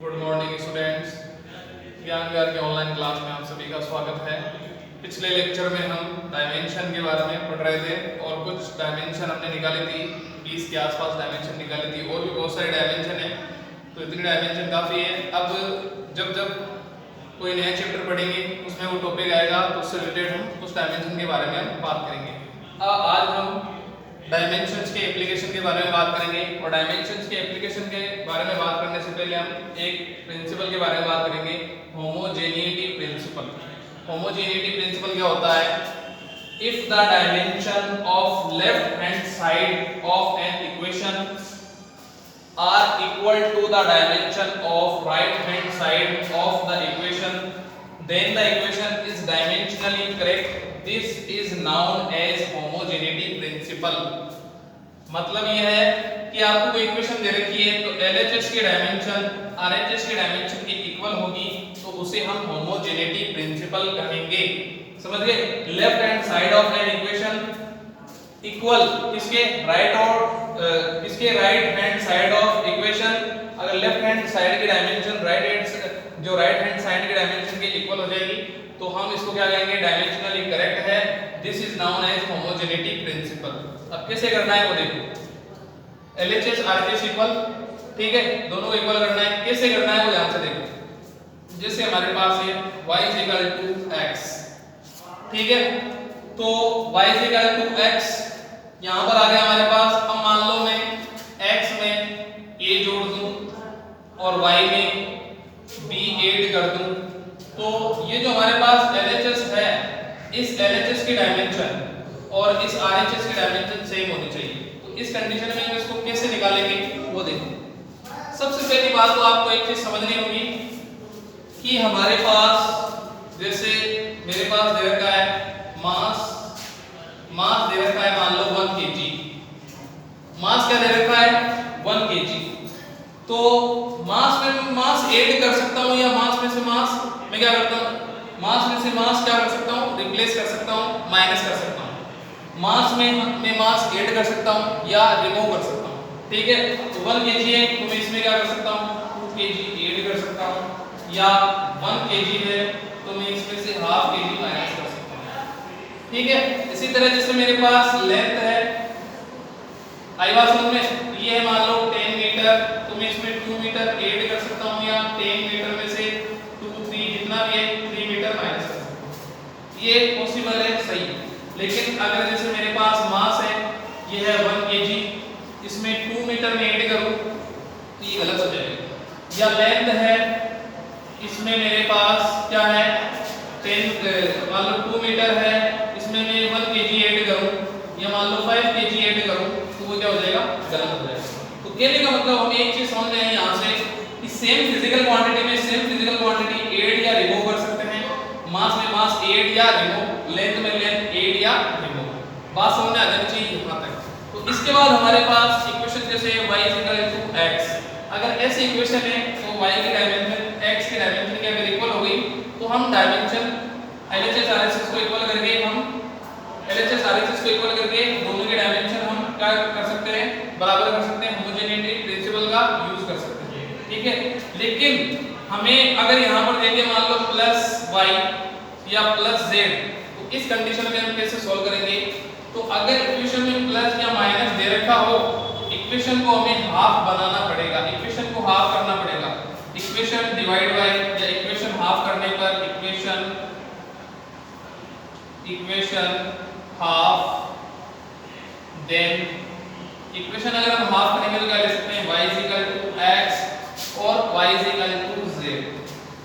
Good morning students, ज्ञान विहार के online class में आप सभी का स्वागत है। पिछले लेक्चर में हम डायमेंशन के बारे में पढ़ रहे थे और कुछ डायमेंशन हमने निकाली थी, 20 के आसपास डायमेंशन निकाली थी और भी बहुत सारे डायमेंशन है। तो इतनी डायमेंशन काफ़ी है। अब जब कोई नया चैप्टर पढ़ेंगे उसमें वो टॉपिक आएगा तो उससे रिलेटेड हम उस डायमेंशन के बारे में हम बात करेंगे। आज हम डायमेंशंस के एप्लीकेशन के बारे में बात करेंगे और डायमेंशंस के एप्लीकेशन के बारे में बात करने से पहले हम एक प्रिंसिपल के बारे में बात करेंगे, होमोजेनिटी प्रिंसिपल। होमोजेनिटी प्रिंसिपल क्या होता है? If the dimension of left hand side of an equation are equal to the dimension of right hand side of the equation then the equation is dimensionally correct. This is known as homogeneity principle. मतलब ये है कि आपको कोई equation दे रखी है तो LHS की डायमेंशन RHS की डायमेंशन के इक्वल होगी तो उसे हम होमोजेनिटी प्रिंसिपल कहेंगे। समझ गए? Left hand side of an equation equal किसके right hand side of equation. अगर लेफ्ट हैंड साइड की डायमेंशन राइट हैंड साइड की डायमेंशन के इक्वल हो जाएगी तो हम इसको क्या कहेंगे? डायमेंशनली करेक्ट है। This is known as homogeneity principle. अब कैसे करना है वो देखो। LHS RHS इक्वल, ठीक है, दोनों को इक्वल करना है। कैसे करना है वो ध्यान से देखो। जैसे हमारे पास है y = x, ठीक है, तो y = x यहां पर आ गया हमारे पास। अब मान लो मैं x में a जोड़ दूं और y में b ऐड कर दूं तो ये जो हमारे पास LHS है, इस LHS की डायमेंशन और इस RHS की डायमेंशन सेम होनी चाहिए। तो इस कंडीशन में हम इसको कैसे निकालेंगे वो देखो। सबसे पहली बात तो आपको एक चीज समझनी होगी कि हमारे पास जैसे मेरे पास दे रखा है मास दे रखा है, मान लो 1 kg। मास क्या दे रखा है? 1 kg। तो मास में मास ऐड कर सकता हूं या मास में से मास मैं क्या करता हूं? मास में से मास क्या कर सकता हूं? रिप्लेस कर सकता हूं, माइनस कर सकता हूं। मास में मैं मास ऐड कर सकता हूं या रिमूव कर सकता हूं, ठीक है। तो 1 kg है तो मैं इसमें क्या कर सकता हूं? 2 kg ऐड कर सकता हूं, या 1 kg है तो मैं इसमें से ½ kg माइनस कर सकता हूं, ठीक है। इसी तरह जैसे मेरे पास लेंथ है, आई बात समझ में, ये है मान लो 10 मीटर तो मैं इसमें 2 मीटर ऐड कर सकता हूं या 10 मीटर में से 2 3 जितना भी है 3 मीटर माइनस कर सकता हूं। ये पॉसिबल है, सही है। लेकिन अगर जैसे मेरे पास मास है, ये है 1 kg, इसमें 2 मीटर में ऐड करूं तो ये गलत हो जाएगा। या लेंथ है, इसमें मेरे पास क्या है 10 मान लो 2 मीटर है, इसमें मैं 1 kg ऐड करूं या मान लो 5 kg ऐड करूं तो वो क्या हो जाएगा? गलत हो जाएगा। तो कहने का मतलब हम एक चीज समझ रहे हैं यहां से कि सेम फिजिकल क्वांटिटी में सेम फिजिकल क्वांटिटी ऐड या रिमूव कर सकते हैं। मास में मास ऐड या रिमूव, लेंथ में लेंथ ऐड या रिमूव। बात समझ में आ जानी चाहिए यहां तक। तो इसके बाद हमारे पास इक्वेशन जैसे y = x, अगर ऐसी इक्वेशन है तो y की डायमेंशन x की डायमेंशन की अगर इक्वल हो गई तो हम डायमेंशन LHS RHS को इक्वल करके दोनों के डायमेंशन हम क्या कर सकते हैं? बराबर कर सकते हैं। होमोजेनिटी प्रिंसिपल का यूज कर सकते हैं, ठीक है। लेकिन हमें अगर यहां पर देखे मान लो +y या +z तो इस कंडीशन में हम कैसे सॉल्व करेंगे? तो अगर इक्वेशन में प्लस या माइनस दे रखा हो, इक्वेशन को हमें हाफ बनाना पड़ेगा, इक्वेशन को हाफ करना पड़ेगा। इक्वेशन डिवाइड बाय या इक्वेशन हाफ करने पर इक्वेशन हाफ, देन इक्वेशन अगर हम हाफ करेंगे तो क्या लिख सकते हैं? y = x और y = z।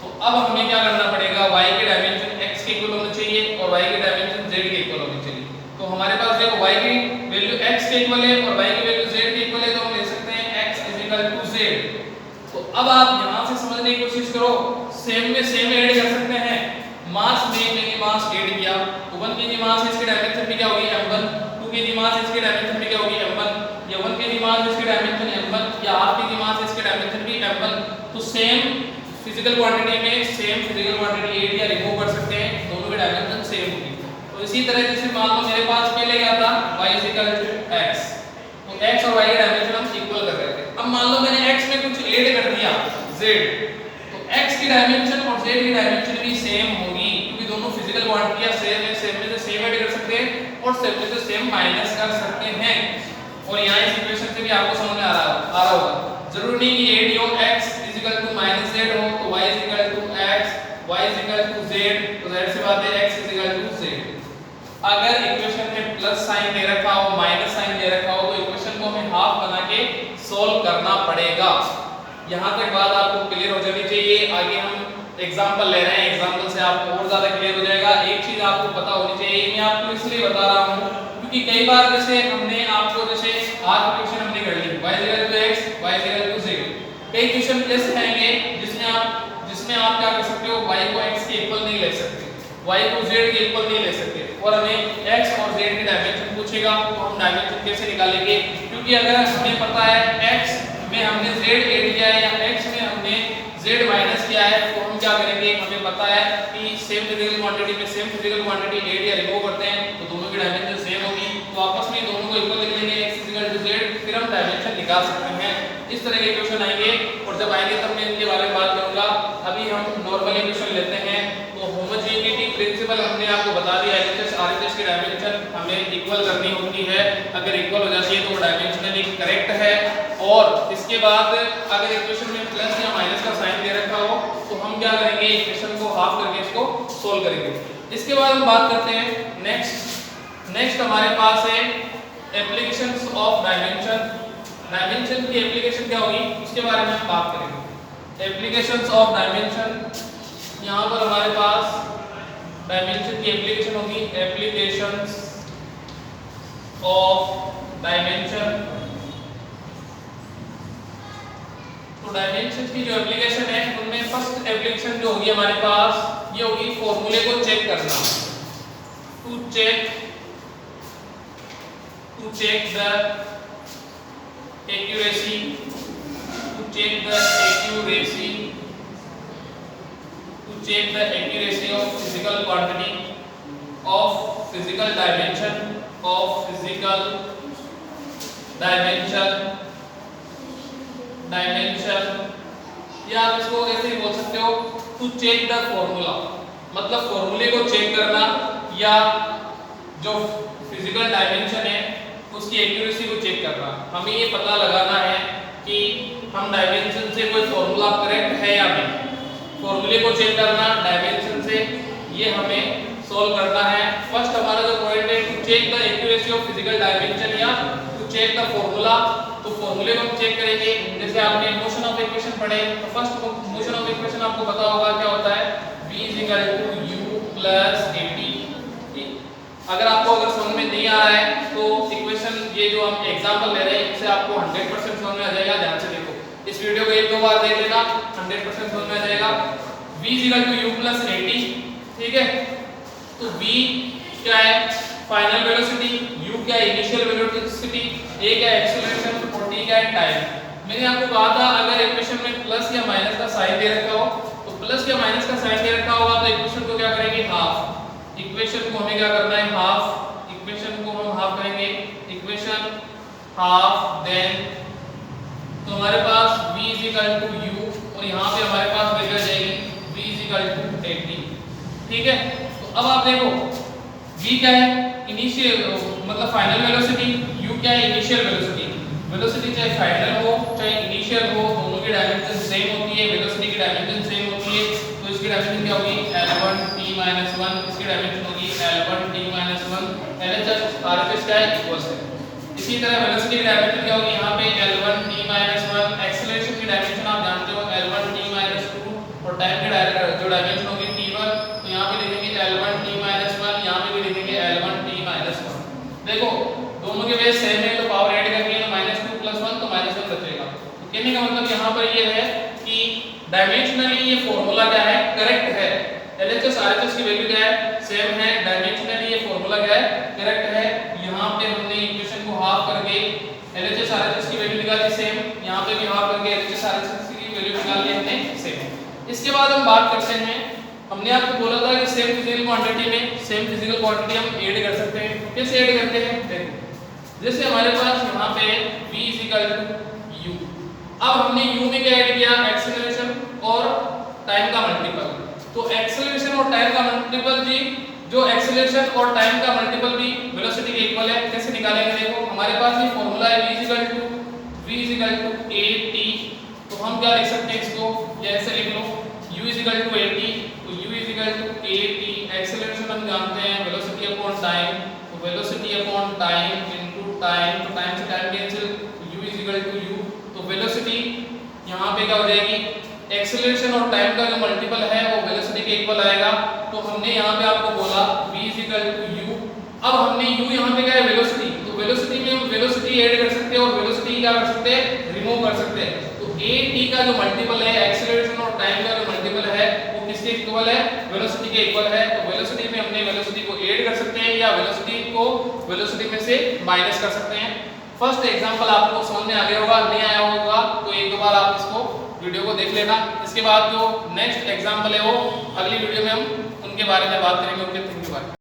तो अब हमें क्या करना पड़ेगा? y की डायमेंशन x के इक्वल होनी चाहिए और y की डायमेंशन z के इक्वल होनी चाहिए। तो हमारे पास देखो y की वैल्यू x के इक्वल है और y की वैल्यू z के इक्वल है तो हम ले सकते हैं x = z। तो अब आप यहां से समझने की कोशिश करो, सेम में सेम ऐड कर सकते हैं। मास में मैंने मास ऐड किया तो 1 kg मास इसकी डायमेंशन भी क्या होगी? m1। 2 kg मास इसकी डायमेंशन भी क्या होगी? m1। या 1 kg मास इसकी डायमेंशन m1 या ½ kg मास इसकी डायमेंशन भी m1। तो सेम फिजिकल क्वांटिटी में सेम फिजिकल क्वांटिटी ऐड या रिमूव कर सकते हैं, दोनों की डायमेंशन सेम होगी। तो इसी तरह जैसे मान लो मेरे पास पहले क्या था? y = x, तो x और y की डायमेंशन हम इक्वल कर रहे थे। अब मान लो मैंने x में कुछ ऐड कर दिया, z z, तो x की डायमेंशन और z की डायमेंशन भी सेम होगी क्योंकि दोनों फिजिकल क्वांटिटी सेम है, सेम में से सेम ऐड कर सकते हैं और सेम में से सेम माइनस कर सकते हैं। और यहाँ इस इक्वेशन से भी आपको समझ में आ रहा होगा, जरूरी नहीं कि AD ऑफ x z हो तो y x, y z, तो जाहिर सी बात है x z। अगर इक्वेशन में प्लस साइन दे रखा हो, माइनस साइन दे रखा हो, तो इक्वेशन को हमें हाफ बना के सॉल्व करना पड़ेगा। यहाँ तक बात आपको क्लियर हो जानी चाहिए। आगे हम एग्जांपल ले रहे हैं, एग्जांपल से आपको और ज्यादा क्लियर हो जाएगा। एक चीज आपको पता होनी चाहिए, मैं आपको इसलिए बता रहा हूँ क्योंकि कई बार जैसे हमने आपको जैसे आज क्वेश्चन हमने कर ली y x, y z, कई क्वेश्चन ऐसे आएंगे जिसमें आप क्या कर सकते हो, y को x के इक्वल नहीं ले सकते, y को z के इक्वल नहीं ले सकते और हमें x और z की डायमेंशन पूछेगा तो हम डायमेंशन कैसे निकालेंगे? क्योंकि अगर हमें पता है x में हमने z ऐड किया है या x में हमने z माइनस किया है तो हम क्या करेंगे? हमें पता है कि सेम फिजिकल क्वांटिटी में सेम फिजिकल क्वांटिटी ऐड या रिमूव करते हैं तो दोनों की डायमेंशन सेम होगी, तो आपस में दोनों को इक्वल लिख लेंगे x z, फिर हम डायमेंशन निकाल सकते हैं। इस तरह के क्वेश्चन आएंगे और जब आएंगे तब मैं इनके बारे में बात करूंगा। अभी हम नॉर्मल क्वेश्चन लेते हैं। तो होमोजेनिटी प्रिंसिपल हमने आपको बता दिया, LHS RHS की डायमेंशन हमें इक्वल करनी होती है। अगर इक्वल हो जाती है तो डायमेंशनली करेक्ट है। और इसके बाद अगर इक्वेशन में प्लस या माइनस का साइन दे रखा हो तो हम क्या करेंगे? इक्वेशन को हाफ करके इसको सोल्व करेंगे। इसके बाद हम बात करते हैं नेक्स्ट हमारे पास है एप्लीकेशंस ऑफ डायमेंशन। डायमेंशन की एप्लीकेशन क्या होगी उसके बारे में हम बात करेंगे। एप्लीकेशंस ऑफ डायमेंशन, यहाँ पर हमारे पास डायमेंशन की एप्लीकेशन होगी, एप्लीकेशंस ऑफ डायमेंशन। तो डायमेंशन की जो एप्लीकेशन है उनमें फर्स्ट एप्लीकेशन जो होगी हमारे पास ये होगी फॉर्मूले को चेक करना। To check the accuracy, to check the accuracy of physical quantity, of physical dimension, या आप इसको ऐसे ही बोल सकते हो टू चेक द फॉर्मूला, मतलब फॉर्मूले को चेक करना या जो फिजिकल डायमेंशन है उसकी एक्यूरेसी को चेक करना। हमें ये पता लगाना है कि हम डायमेंशन से कोई फॉर्मूला करेक्ट है या नहीं। फॉर्मूले को चेक करना डायमेंशन से, ये हमें सॉल्व करना है। फर्स्ट हमारा जो पॉइंट है to check the accuracy of physical dimension या टू चेक द फॉर्मूला। तो फॉर्मूले को हम चेक करेंगे। जैसे आपने मोशन ऑफ इक्वेशन पढ़े तो फर्स्ट मोशन ऑफ इक्वेशन आपको पता होगा क्या होता है, v = u + at। अगर आपको समझ में नहीं आ रहा है तो इक्वेशन ये जो हम एग्जांपल ले रहे हैं इससे आपको 100% समझ में आ जाएगा। ध्यान से देखो, इस वीडियो को एक दो बार देख लेना, 100% समझ में आ जाएगा। v = u + at, ठीक है। तो v क्या है? फाइनल वेलोसिटी, u क्या है? इनिशियल वेलोसिटी, a क्या है? एक्सेलरेशन और t क्या है? टाइम। मैंने आपको कहा था अगर इक्वेशन में प्लस या माइनस का साइन दे रखा हो तो प्लस या माइनस का साइन दे रखा होगा तो इक्वेशन को क्या करेंगे? हाफ। इक्वेशन को हमें क्या करना है? हाफ। इक्वेशन को हम हाफ करेंगे, इक्वेशन हाफ। देन तो हमारे पास v = u और यहाँ पे हमारे पास वैल्यू आ जाएगी v = 80, ठीक है। तो अब आप देखो v क्या है? इनिशियल मतलब फाइनल वेलोसिटी, u क्या है? Initial velocity. वेलोसिटी चाहे फाइनल हो चाहे इनिशियल हो दोनों की डायमेंशन सेम होती है, वेलोसिटी की डायमेंशन सेम होती है। तो इसकी डायमेंशन क्या होगी? L1 t - 1, इसकी डायमेंशन होगी L1 t - 1। LHS RHS क्या है? इक्वल है। इसी तरह वेलोसिटी की डायमेंशन क्या होगी? यहाँ पे L1 t - 1। एक्सेलरेशन की डायमेंशन आप जानते हो L1 t - 2 और टाइम की जो डायमेंशन होगी t1। तो यहाँ पे लिखेंगे L1 t - 1, यहाँ पे भी लिखेंगे L1 t - 1। देखो दोनों के बेस सेम है तो पावर ऐड करके -2 + 1 तो -1 बचेगा। तो कहने का मतलब यहाँ पर ये है कि डायमेंशनली ये फॉर्मूला क्या है? करेक्ट है। LHS RHS की वैल्यू क्या है? सेम है। डायमेंशनली ये फॉर्मूला क्या है? करेक्ट है। यहाँ पे हमने इक्वेशन को हाफ करके LHS RHS की वैल्यू निकाली सेम, यहाँ पे भी हाफ करके LHS RHS की वैल्यू निकाली हमने सेम। इसके बाद हम बात करते हैं, हमने आपको बोला था कि सेम फिजिकल क्वांटिटी में सेम फिजिकल क्वांटिटी हम ऐड कर सकते हैं। कैसे ऐड करते हैं? देखो जैसे हमारे पास यहाँ पे v = u, अब हमने u में क्या ऐड किया? एक्सेलरेशन। टाइम का मल्टीपल जी, जो एक्सीलरेशन और टाइम का मल्टीपल भी वेलोसिटी के इक्वल है। कैसे निकालेंगे देखो, हमारे पास ये फॉर्मूला है v इक्वल टू at। तो हम क्या लिख सकते हैं इसको, जैसे लिख लो u इक्वल टू at, तो u equal to at, acceleration हम जानते हैं वेलोसिटी अपॉन टाइम, तो velocity upon time into time, तो टाइम से time cancel, u equal to u, तो वेलोसिटी यहाँ पे क्या हो जाएगी, एक्सीलरेशन और टाइम का जो मल्टीपल है वो वेलोसिटी के इक्वल आएगा। तो हमने यहाँ पे आपको बोला v इक्वल टू u, अब हमने u यहाँ पे क्या है वेलोसिटी, तो वेलोसिटी में हम वेलोसिटी ऐड कर सकते हैं और वेलोसिटी क्या कर सकते हैं, रिमूव कर सकते हैं। तो at का जो मल्टीपल है एक्सीलरेशन और टाइम का जो मल्टीपल है वो किसके इक्वल है, वेलोसिटी के इक्वल है। तो वेलोसिटी में हमने वेलोसिटी को ऐड कर सकते हैं या वेलोसिटी को वेलोसिटी में से माइनस कर सकते हैं। फर्स्ट एग्जांपल आपको समझ में आ गया होगा, नहीं आया होगा तो एक दो बार आप इसको वीडियो को देख लेना। इसके बाद जो नेक्स्ट एग्जांपल है वो अगली वीडियो में हम उनके बारे में बात करेंगे, उनके थिंग के बारे में।